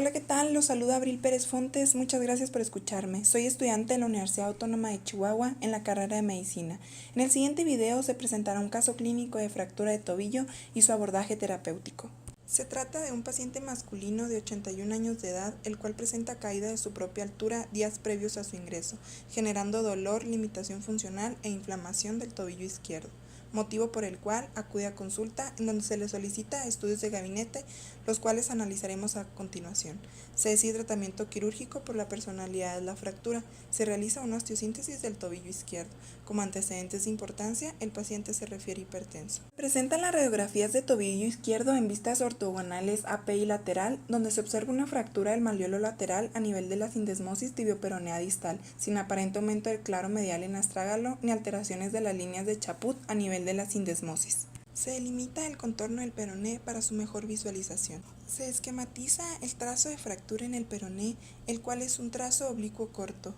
Hola, ¿qué tal? Los saluda Abril Pérez Fontes. Muchas gracias por escucharme. Soy estudiante de la Universidad Autónoma de Chihuahua en la carrera de Medicina. En el siguiente video se presentará un caso clínico de fractura de tobillo y su abordaje terapéutico. Se trata de un paciente masculino de 81 años de edad, el cual presenta caída de su propia altura días previos a su ingreso, generando dolor, limitación funcional e inflamación del tobillo izquierdo, motivo por el cual acude a consulta en donde se le solicita estudios de gabinete, los cuales analizaremos a continuación. Se decide tratamiento quirúrgico por la personalidad de la fractura. Se realiza una osteosíntesis del tobillo izquierdo. Como antecedentes de importancia, el paciente se refiere hipertenso. Presentan las radiografías de tobillo izquierdo en vistas ortogonales AP y lateral, donde se observa una fractura del malleolo lateral a nivel de la sindesmosis tibioperonea distal, sin aparente aumento del claro medial en astrágalo ni alteraciones de las líneas de Chaput a nivel de la sindesmosis. Se delimita el contorno del peroné para su mejor visualización. Se esquematiza el trazo de fractura en el peroné, el cual es un trazo oblicuo corto.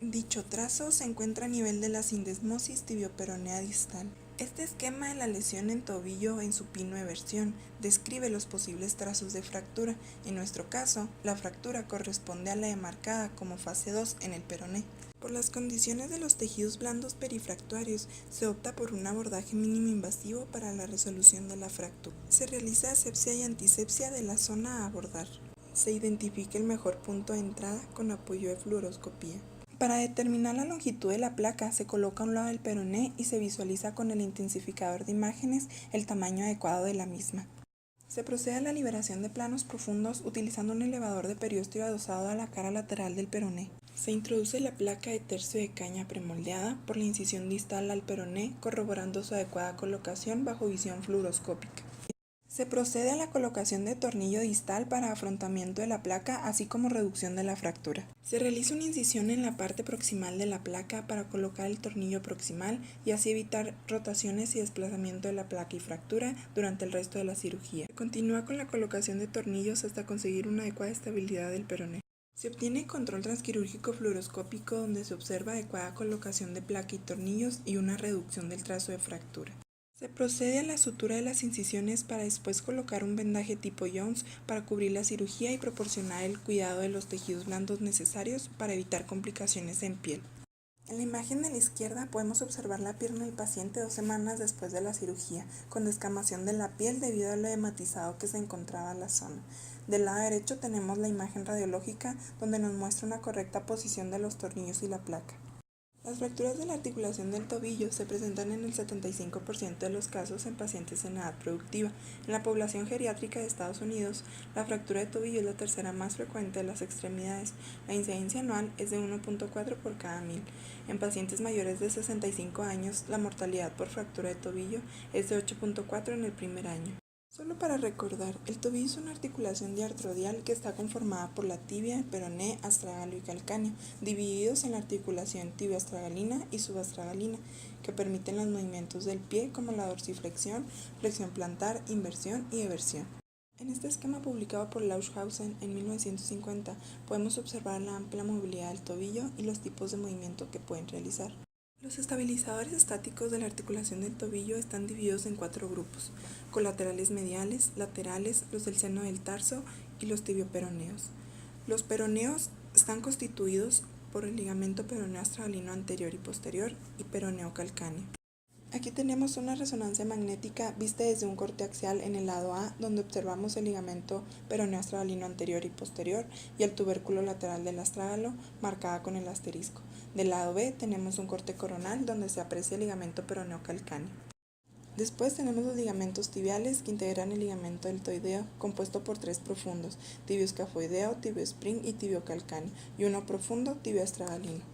Dicho trazo se encuentra a nivel de la sindesmosis tibioperonea distal. Este esquema de la lesión en tobillo en supino eversión describe los posibles trazos de fractura. En nuestro caso, la fractura corresponde a la demarcada como fase 2 en el peroné. Por las condiciones de los tejidos blandos perifracturios, se opta por un abordaje mínimo invasivo para la resolución de la fractura. Se realiza asepsia y antisepsia de la zona a abordar. Se identifica el mejor punto de entrada con apoyo de fluoroscopía. Para determinar la longitud de la placa, se coloca a un lado del peroné y se visualiza con el intensificador de imágenes el tamaño adecuado de la misma. Se procede a la liberación de planos profundos utilizando un elevador de periósteo adosado a la cara lateral del peroné. Se introduce la placa de tercio de caña premoldeada por la incisión distal al peroné, corroborando su adecuada colocación bajo visión fluoroscópica. Se procede a la colocación de tornillo distal para afrontamiento de la placa, así como reducción de la fractura. Se realiza una incisión en la parte proximal de la placa para colocar el tornillo proximal y así evitar rotaciones y desplazamiento de la placa y fractura durante el resto de la cirugía. Se continúa con la colocación de tornillos hasta conseguir una adecuada estabilidad del peroné. Se obtiene control transquirúrgico fluoroscópico donde se observa adecuada colocación de placa y tornillos y una reducción del trazo de fractura. Se procede a la sutura de las incisiones para después colocar un vendaje tipo Jones para cubrir la cirugía y proporcionar el cuidado de los tejidos blandos necesarios para evitar complicaciones en piel. En la imagen de la izquierda podemos observar la pierna del paciente 2 semanas después de la cirugía, con descamación de la piel debido a lo hematizado que se encontraba la zona. Del lado derecho tenemos la imagen radiológica donde nos muestra una correcta posición de los tornillos y la placa. Las fracturas de la articulación del tobillo se presentan en el 75% de los casos en pacientes en edad productiva. En la población geriátrica de Estados Unidos, la fractura de tobillo es la tercera más frecuente de las extremidades. La incidencia anual es de 1.4 por cada 1000. En pacientes mayores de 65 años, la mortalidad por fractura de tobillo es de 8.4 en el primer año. Solo para recordar, el tobillo es una articulación diartrodial que está conformada por la tibia, peroné, astragalo y calcáneo, divididos en la articulación tibio-astragalina y subastragalina, que permiten los movimientos del pie como la dorsiflexión, flexión plantar, inversión y eversión. En este esquema publicado por Lauschhausen en 1950, podemos observar la amplia movilidad del tobillo y los tipos de movimiento que pueden realizar. Los estabilizadores estáticos de la articulación del tobillo están divididos en 4 grupos: colaterales mediales, laterales, los del seno del tarso y los tibioperoneos. Los peroneos están constituidos por el ligamento peroneo astragalino anterior y posterior y peroneo calcáneo. Aquí tenemos una resonancia magnética vista desde un corte axial en el lado A, donde observamos el ligamento peroneo astragalino anterior y posterior y el tubérculo lateral del astrágalo, marcada con el asterisco. Del lado B tenemos un corte coronal, donde se aprecia el ligamento peroneo calcáneo. Después tenemos los ligamentos tibiales que integran el ligamento deltoideo, compuesto por 3 profundos: tibio escafoideo, tibio spring y tibio calcáneo, y uno profundo, tibio astragalino.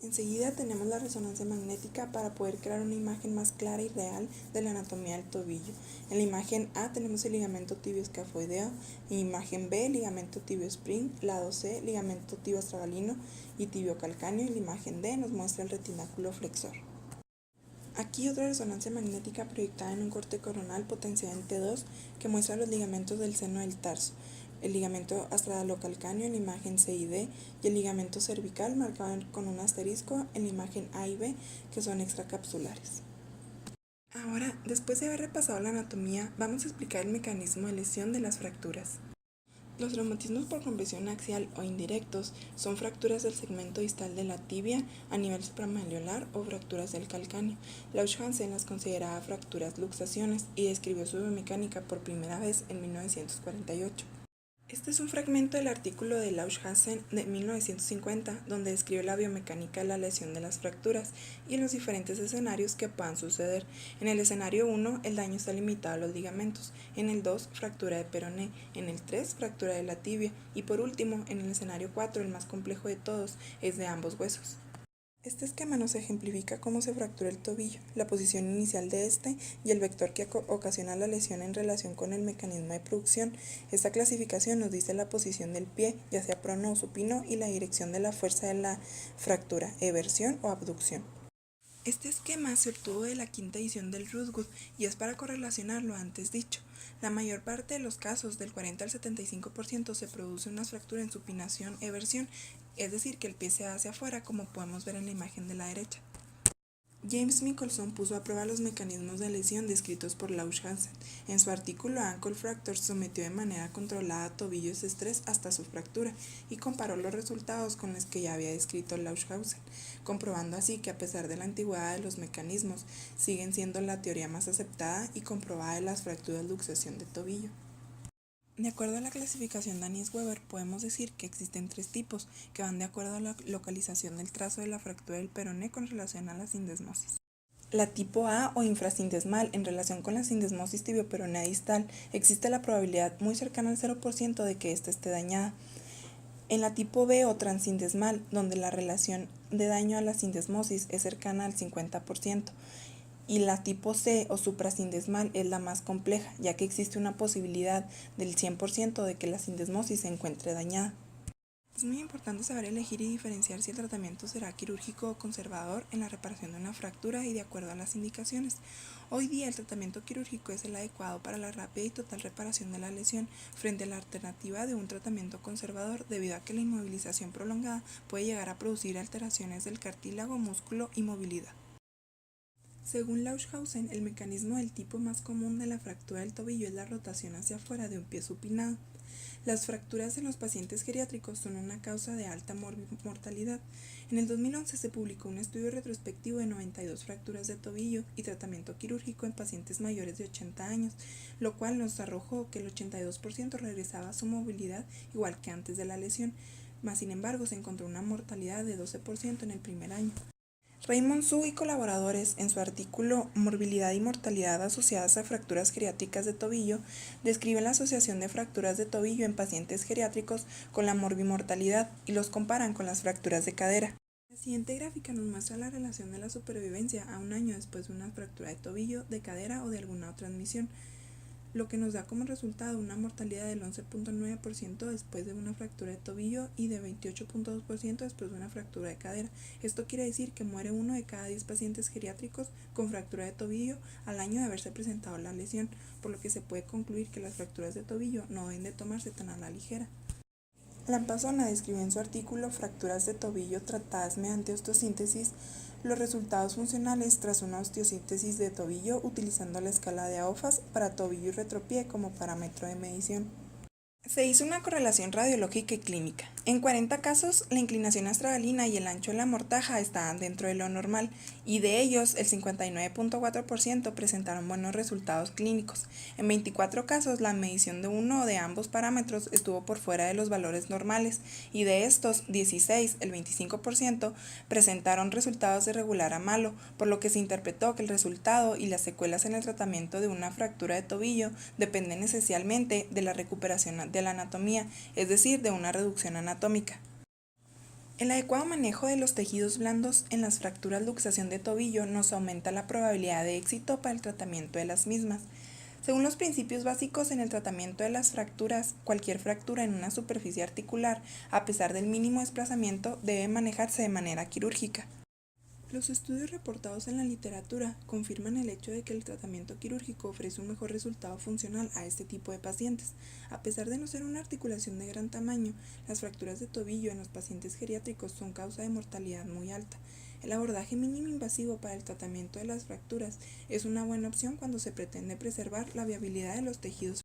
Enseguida tenemos la resonancia magnética para poder crear una imagen más clara y real de la anatomía del tobillo. En la imagen A tenemos el ligamento tibio escafoideo, en imagen B ligamento tibio spring, lado C ligamento tibio astragalino y tibio calcáneo, y la imagen D nos muestra el retináculo flexor. Aquí otra resonancia magnética proyectada en un corte coronal potenciada en T2 que muestra los ligamentos del seno del tarso, el ligamento astragalo-calcáneo en la imagen C y D y el ligamento cervical marcado con un asterisco en la imagen A y B, que son extracapsulares. Ahora, después de haber repasado la anatomía, vamos a explicar el mecanismo de lesión de las fracturas. Los traumatismos por compresión axial o indirectos son fracturas del segmento distal de la tibia a nivel supramalleolar o fracturas del calcáneo. Lausch-Hansen las consideraba fracturas luxaciones y describió su biomecánica por primera vez en 1948. Este es un fragmento del artículo de Lausch-Hansen de 1950, donde describe la biomecánica de la lesión de las fracturas y en los diferentes escenarios que puedan suceder. En el escenario 1, el daño está limitado a los ligamentos, en el 2, fractura de peroné, en el 3, fractura de la tibia y por último, en el escenario 4, el más complejo de todos, es de ambos huesos. Este esquema nos ejemplifica cómo se fractura el tobillo, la posición inicial de este y el vector que ocasiona la lesión en relación con el mecanismo de producción. Esta clasificación nos dice la posición del pie, ya sea prono o supino, y la dirección de la fuerza de la fractura, eversión o abducción. Este esquema se obtuvo de la quinta edición del Rootwood y es para correlacionar lo antes dicho. La mayor parte de los casos, del 40 al 75%, se produce una fractura en supinación-eversión, es decir, que el pie se va hacia afuera, como podemos ver en la imagen de la derecha. James Michelson puso a prueba los mecanismos de lesión descritos por Lausch-Hansen. En su artículo Ankle Fractures sometió de manera controlada tobillos de estrés hasta su fractura y comparó los resultados con los que ya había descrito Lausch-Hansen, comprobando así que a pesar de la antigüedad de los mecanismos, siguen siendo la teoría más aceptada y comprobada de las fracturas de luxación de tobillo. De acuerdo a la clasificación de Anis-Weber, podemos decir que existen tres tipos, que van de acuerdo a la localización del trazo de la fractura del peroné con relación a la sindesmosis. La tipo A o infrasindesmal, en relación con la sindesmosis tibioperonea distal, existe la probabilidad muy cercana al 0% de que ésta esté dañada. En la tipo B o transindesmal, donde la relación de daño a la sindesmosis es cercana al 50%, y la tipo C o suprasindesmal es la más compleja, ya que existe una posibilidad del 100% de que la sindesmosis se encuentre dañada. Es muy importante saber elegir y diferenciar si el tratamiento será quirúrgico o conservador en la reparación de una fractura y de acuerdo a las indicaciones. Hoy día el tratamiento quirúrgico es el adecuado para la rápida y total reparación de la lesión frente a la alternativa de un tratamiento conservador, debido a que la inmovilización prolongada puede llegar a producir alteraciones del cartílago, músculo y movilidad. Según Lausch-Hansen, el mecanismo del tipo más común de la fractura del tobillo es la rotación hacia afuera de un pie supinado. Las fracturas en los pacientes geriátricos son una causa de alta mortalidad. En el 2011 se publicó un estudio retrospectivo de 92 fracturas de tobillo y tratamiento quirúrgico en pacientes mayores de 80 años, lo cual nos arrojó que el 82% regresaba a su movilidad igual que antes de la lesión, mas sin embargo se encontró una mortalidad de 12% en el primer año. Raymond Su y colaboradores, en su artículo Morbilidad y mortalidad asociadas a fracturas geriátricas de tobillo, describen la asociación de fracturas de tobillo en pacientes geriátricos con la morbimortalidad y los comparan con las fracturas de cadera. La siguiente gráfica nos muestra la relación de la supervivencia a un año después de una fractura de tobillo, de cadera o de alguna otra admisión, lo que nos da como resultado una mortalidad del 11.9% después de una fractura de tobillo y de 28.2% después de una fractura de cadera. Esto quiere decir que muere 1 de cada 10 pacientes geriátricos con fractura de tobillo al año de haberse presentado la lesión, por lo que se puede concluir que las fracturas de tobillo no deben de tomarse tan a la ligera. Lampasona describió en su artículo Fracturas de tobillo tratadas mediante osteosíntesis los resultados funcionales tras una osteosíntesis de tobillo utilizando la escala de AOFAS para tobillo y retropié como parámetro de medición. Se hizo una correlación radiológica y clínica. En 40 casos, la inclinación astragalina y el ancho de la mortaja estaban dentro de lo normal, y de ellos, el 59.4% presentaron buenos resultados clínicos. En 24 casos, la medición de uno de ambos parámetros estuvo por fuera de los valores normales, y de estos, 16, el 25%, presentaron resultados de regular a malo, por lo que se interpretó que el resultado y las secuelas en el tratamiento de una fractura de tobillo dependen esencialmente de la recuperación de la anatomía, es decir, de una reducción anatómica. El adecuado manejo de los tejidos blandos en las fracturas luxación de tobillo nos aumenta la probabilidad de éxito para el tratamiento de las mismas. Según los principios básicos en el tratamiento de las fracturas, cualquier fractura en una superficie articular, a pesar del mínimo desplazamiento, debe manejarse de manera quirúrgica. Los estudios reportados en la literatura confirman el hecho de que el tratamiento quirúrgico ofrece un mejor resultado funcional a este tipo de pacientes. A pesar de no ser una articulación de gran tamaño, las fracturas de tobillo en los pacientes geriátricos son causa de mortalidad muy alta. El abordaje mínimo invasivo para el tratamiento de las fracturas es una buena opción cuando se pretende preservar la viabilidad de los tejidos